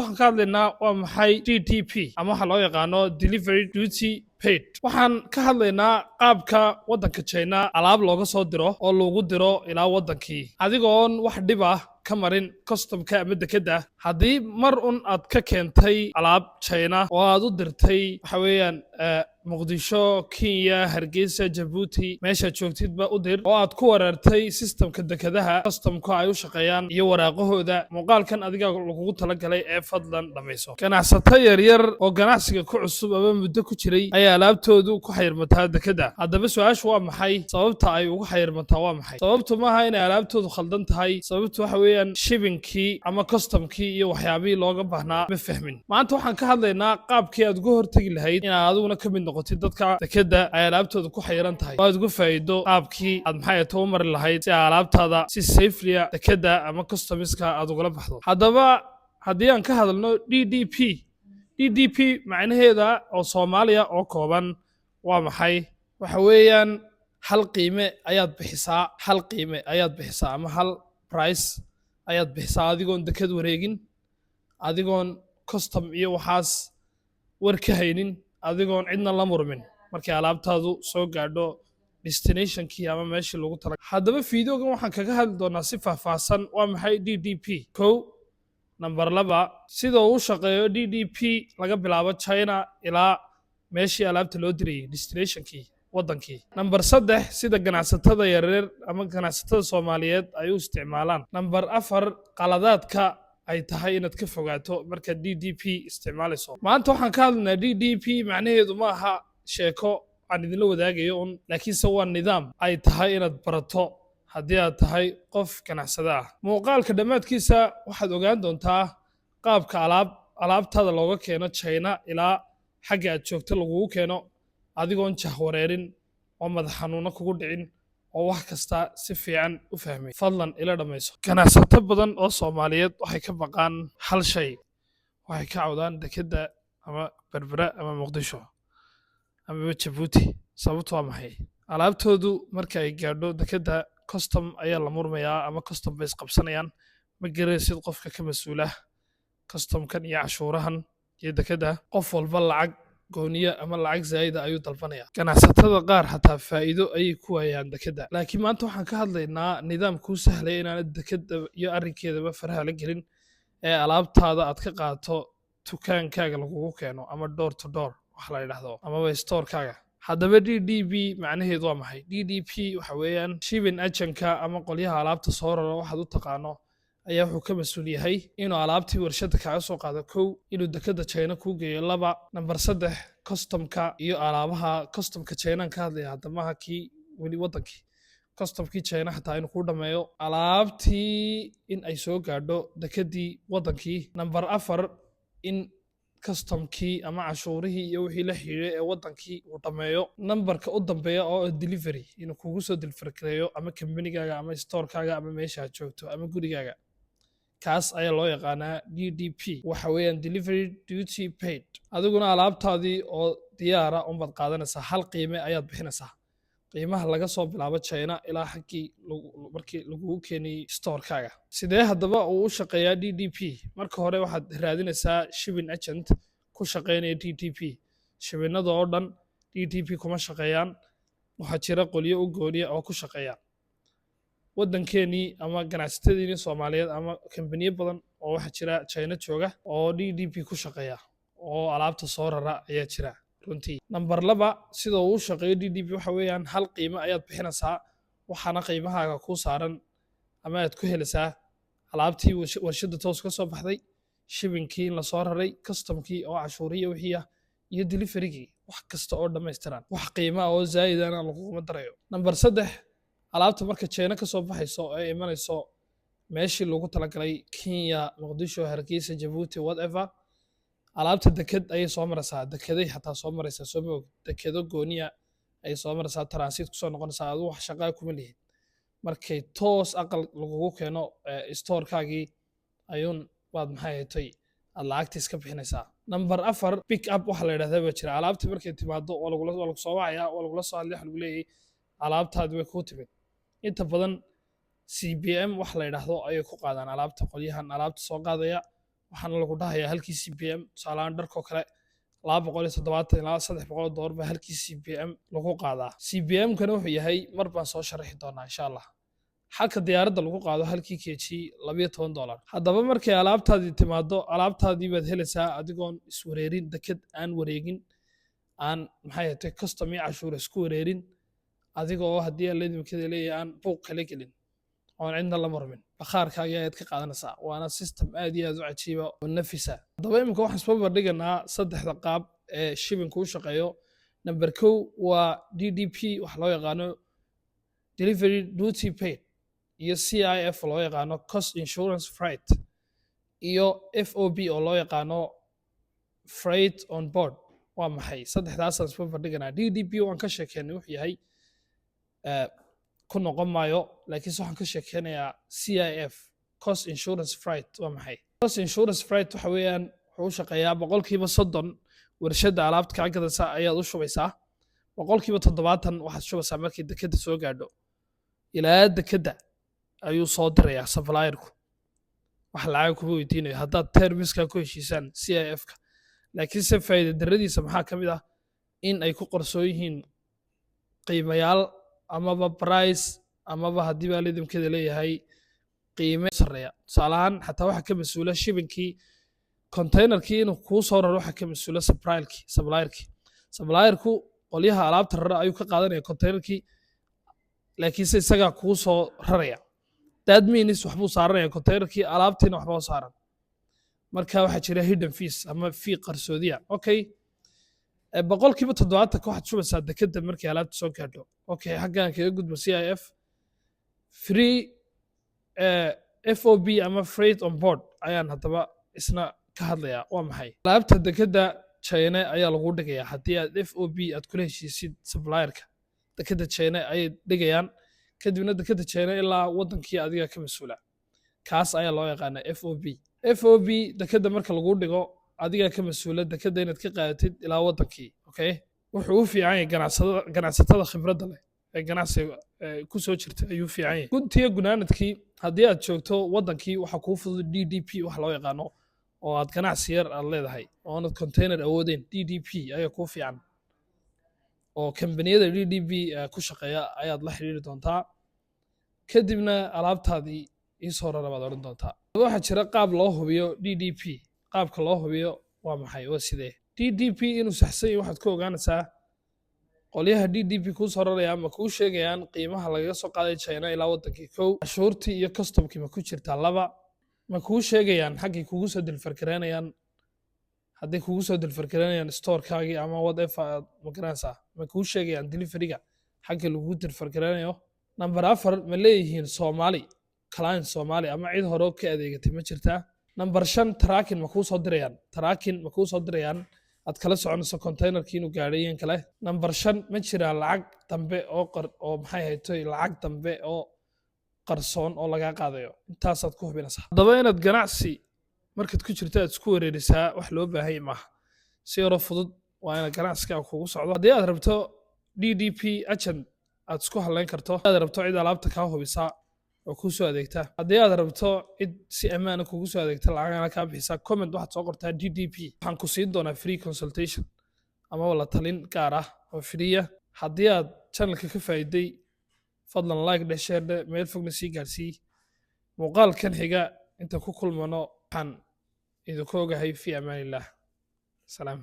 waxaan ka hadlaynaa waa maxay DDP ama waxa loo yaqaano Delivery Duty Paid. Waxaan ka hadlaynaa qaabka waddanka China alaab looga soo diro oo loogu diro ilaa waddankii adigoon wax dhib ah ka marin customka ama dekedda. Haddii mar un aad ka keentay alaab China oo aad u dirtay waxa weeyaan Muqdisho, Kenya, Hargeysa, Djibouti meesha joogtidba u dir oo aad ku wareertay systemka dekedaha customka ay u shaqeeyaan iyo waraaqahooda muuqaalkan adiga lagugu talagalay ee fadlan dhamayso. Ganacsato yaryar oo ganacsiga ku cusub ama muddo ku jiray ayaa alaabtoodu ku xayirmataa dekedda. Haddaba su-aashu waa maxay sababta ay ugu xayirmataa waa maxay? Sababtu maaha inay alaabtoodu khaldan tahay, sababtu waxa weeyaan shippingkii ama customkii iyo waxyaabihii looga baahnaa ma fahmin. Maanta waxaan ka hadlaynaa qaabkii aad uga hortagi lahayd inaad adiguna ka mid noqotid dadka dekedda ay alaabtooda ku xayiran tahay oo aad uga faa'iido qaabkii aad maxay u mari lahayd si alaabtaada si safely dekedda ama customiska aad ugala baxdo. Haddaba haddii aan ka hadalno DDP macnaheeda oo Soomaaliya oo kooban waa maxay? Waxa weeyaan hal qiime ayaad bixisaa ama hal price ayaad bixisaa adigoon deked wareegin, adigoon custom iyo waxaas war ka haynin, adigoon cidna la murmin markii alaabtaadu soo gaadho destinationkii ama meeshii lagu talagalay. Haddaba fiidiyogan waxaan kaga hadli doonaa si faahfaahsan waa maxay DDP. kow number 2 sida uu shaqeeyo DDP laga bilaabo China ilaa meeshii alaabta loo dirayay destinationkii waddankii. number 3 sida ganacsatada yaryar ama ganacsatada Soomaaliyeed ay u isticmaalaan. number 4 qaladaadka ay tahay inaad ka fogaato marka DDP isticmaalayso. Maanta waxaan ka hadlaynaa DDP macnaheedu ma aha sheeko aan idinla wadaagayo un, laakiinse waa nidaam ay tahay inaad barato haddii aad tahay qof ganacsada ah. Muuqaalka dhammaadkiisa waxaad ogaan doontaa qaabka alaabtaada looga keeno China ilaa xagga aad joogto lagugu keeno adigoon jahwareerin oo madax xanuuno kugu dhicin oo wax kasta si fiican u fahmay. Fadlan ila dhamayso. Ganacsato badan oo Soomaaliyeed waxay ka baqaan hal shay, waxay ka cawdaan dekedda ama Berbera ama Muqdisho ama Djibouti. Sababtu waa maxay? Alaabtoodu marka ay gaadho dekedda custom ayaa la murmayaa ama custom bay isqabsanayaan. Ma garaysid qofka ka mas'uula customkan iyo cashuurahan iyo dekedda. Qof walba lacag gooniya ama lacag zaa'id ah ayuu dalbanaya. Ganacsatada qaar xataa faa'iido ayay ku waayaan dekedda. Laakiin maanta waxaan ka hadlaynaa nidaam kuu sahlaya inaanad dekedda iyo arrinkeedaba faraha la gelin ee alaabtaada aad ka qaato dukaankaaga lagugu keeno ama door to door wax la yidhaahdo amaba storekaaga. Haddaba DDP macnaheedu waa maxay? DDP waxa weeyaan shipping agent-ka ama qolyaha alaabta soo rara waxaad u taqaano ayaa wuxuu ka mas'uul yahay inuu alaabtii warshadda kaaga soo qaado. 1 inuu dekedda China kuu geeyo. 2 number 3 customka iyo alaabaha customka China ka hadlaya haddamaha kii weli waddankii customkii China xataa inuu ku dhameeyo alaabtii in ay soo gaadho dekeddii waddankii. number 4 in customkii ama cashuurihii iyo wixii la xiriiray ee waddankii uu dhameeyo. numberka u dambeeya oo delivery inuu kugu soo delivery ama kambanigaaga ama storekaaga ama meesha aad joogto ama gurigaaga. kaas ayaa loo yaqaanaa DDP. waxa weeyaan Delivery Duty Paid. adiguna alaabtaadii oo diyaara unbaad qaadanaysaa, hal qiime ayaad bixinaysaa. qiimaha laga soo bilaabo China ilaa xaggii markii lagugu keenay storekaaga. Sidee haddaba uu u shaqeeyaa DDP? Marka hore waxaad raadinaysaa shipping agent ku shaqeynaya DDP. Shippinada oo dhan DDP kuma shaqeeyaan, waxaa jira qolyo u gooniya oo ku shaqeeya. waddankeenii ama ganacsatadiinii Soomaaliyeed ama kambaniyo badan oo waxa jira China jooga oo DDP ku shaqeeya oo alaabta soo rara ayaa jira runtii. number 2 sida uu u shaqeeyo DDP waxa weeyaan hal qiime ayaad bixinaysaa, waxaana qiimahaaga ku saaran ama aad ku helaysaa alaabtii warshadda toos ka soo baxday, shippingkii in la soo raray, customkii oo cashuuriya wixii ah iyo deliverygii wax kasta oo dhammaystiran. wax qiima oo zaa'id ah laguma darayo. number 3 alaabta marka China ka soo baxayso ay imanayso meeshii lagu talagalay Kenya, Muqdisho, Hargeysa, Djibouti whatever, alaabta deked ayay soo maraysaa. dekeday xataa soo maraysaa, soo moog dekedo gooniya ay soo maraysaa, transit ku soo noqonaysaa. adigu wax shaqaa kuma lihid. markay toos aqal lagugu keeno storekaagii ayuun waad maxay haytay aad lacagta iska bixinaysaa. number 4 pick up waxa la yidhahdaa baa jira. alaabtii markay timaado waa lagu soo wacayaa, waa lagula soo hadlay, waxa lagu leeyahay alaabtaadi way kuu timid. inta badan CBM wax la yidhaahdo ayay ku qaadaan alaabta. qolyahan alaabta soo qaadaya waxaana lagu dhahayaa halkii CPM tusaalahaan dharkoo kale $270 ilaa $300 baa halkii CPM lagu qaadaa. CPM-kana wuxuu yahay mar baan soo sharaxi doonaa insha Allah. Halka diyaaradda lagu qaado halkii kg $12. Haddaba markay alaabtaadii timaado alaabtaadii baad helaysaa adigoon iswareerin deked aan wareegin aan maxay ahaatay custom iyo cashuur isku wareerin adiga oo haddii aan leedimkeeda leeyahay aan buuq kala gelin oon cidna la marmin bakhaarkaaga ayaad ka qaadanaysaa waana system aad iyo aad u cajiiba oo nafisa. Haddaba iminka waxaan isba bardhiganaa saddexda qaab ee shibinku u shaqeeyo. Number 1 waa DDP wax loo yaqaano delivery duty paid iyo CIF loo yaqaano cost insurance freight iyo FOB oo loo yaqaano freight on board. waa maxay saddexdaasaan isba bardhiganaa. DDP waan ka sheekeynay wuxuu yahay ku noqon maayo laakiin waxaan ka sheekeynayaa CIF cost insurance freight waa maxay. Cost insurance freight waxa weeyaan wuxuu u shaqeeyaa 30% warshada alaabta ka gadaysa ayaad u shubaysaa 70% waxaad shubaysaa markii dekada soo gaadho ilaa dekada ayuu soo dirayaa supplierku wax lacag kuba weydiinayo haddaad termiska ku heshiisaan CIF-ka. laakiin se faa'iido darradiisa maxaa ka mid ah in ay ku qorsoon yihiin qiimayaal amaba price amaba haddii baa lidimkeeda leeyahay qiime sareeya. tusaalahaan xataa waxa ka mas-uula shibinkii containerkii inuu kuu soo raro waxa ka mas-uula supplierku qolyaha alaabta rara ayuu ka qaadanaya containerkii laakiin se isagaa kuu soo raraya. that means waxbuu saaranaya containerkii alaabtiina waxba u saaran marka waxaa jira hidden fees ama fee qarsoodiya. Okay 70% waxaad shubaysaa dekada markii alaabta soo gaadho. Okay xaggan kaga gudbo CIF free FOB ama freight on board ayaan haddaba isna ka hadlayaa. waa maxay alaabta dekada China ayaa lagu dhigayaa haddii aad FOB aad kula heshiisid supplierka dekada China ayay dhigayaan kadibna dekada China ilaa wadankii adiga ka mas'uula kaas ayaa loo yaqaanaa FOB dekada marka lagu dhigo adiga ka mas'uula dekada inaad ka qaadatid ilaa wadankii. Okay wuxuu u fiican yahay ganacsatada khibradda leh ee ganacsiga ku soo jirta ayuu fiican yahay. guntiga gunaanadkii haddii aad joogto wadankii waxa kuu fudud DDP wax loo yaqaano oo aad ganacsi yar aad leedahay oo aad container awoodeen DDP ayaa kuu fiican oo kambaniyada DDP ku shaqeeya ayaad la xiriiri doontaa kadibna alaabtaadii isoo rarabaad odhan doontaa. waxaa jira qaab loo hubiyo DDP. qaabka loo hubiyo waa maxay waa sidee DDP inuu saxsan yahay waxaad ku ogaanaysaa qolyaha DDP kuu soo raraya ma kuu sheegayaan qiimaha lagaga soo qaaday China ilaa wadankii 1 cashuurtii iyo customkii ma ku jirtaa 2 ma kuu sheegayaan xaggii kugu soo dilfarkareynayaan hadday kugu soo dilfarkareynayaan storekaagii ama whatever ma garanaysaa ma kuu sheegayaan deliveryga xaggii lagu dilfarkareynayo. number 4 ma leeyihiin Soomaali client Soomaali ama cid hore ka adeegatay ma jirtaa. number 5 tracking ma kuu soo dirayaan aad kala soconayso containerkii inuu gaadhay in kale. number 5 ma jiraa lacag dambe oo maxay haytay lacag dambe oo qarsoon oo laga qaadayo intaasaad ku hubinaysaa. haddaba inaad ganacsi markaad ku jirto aad isku wareerisaa wax loo baahan yahay maaha si yaro fudud waa inaad ganacsiga kugu socdo. haddii aad rabto DDP agent aad isku halayn karto aad rabto cid alaabta kaa hubisaa oo kuu soo adeegta haddii aad rabto cid si ammaan ah kugu soo adeegta lacagana kaa bixisaa comment waxaad soo qortaa DDP waxaan ku siin doonaa free consultation ama wala talin gaar ah oo free ah. haddii aad channelka ka faa'iiday fadlan like dhe share dhe meel fogna sii gaarsii. muuqaalkan xiga inta ku kulmano waxaan idinku ogahay fi amaanillah. salaam.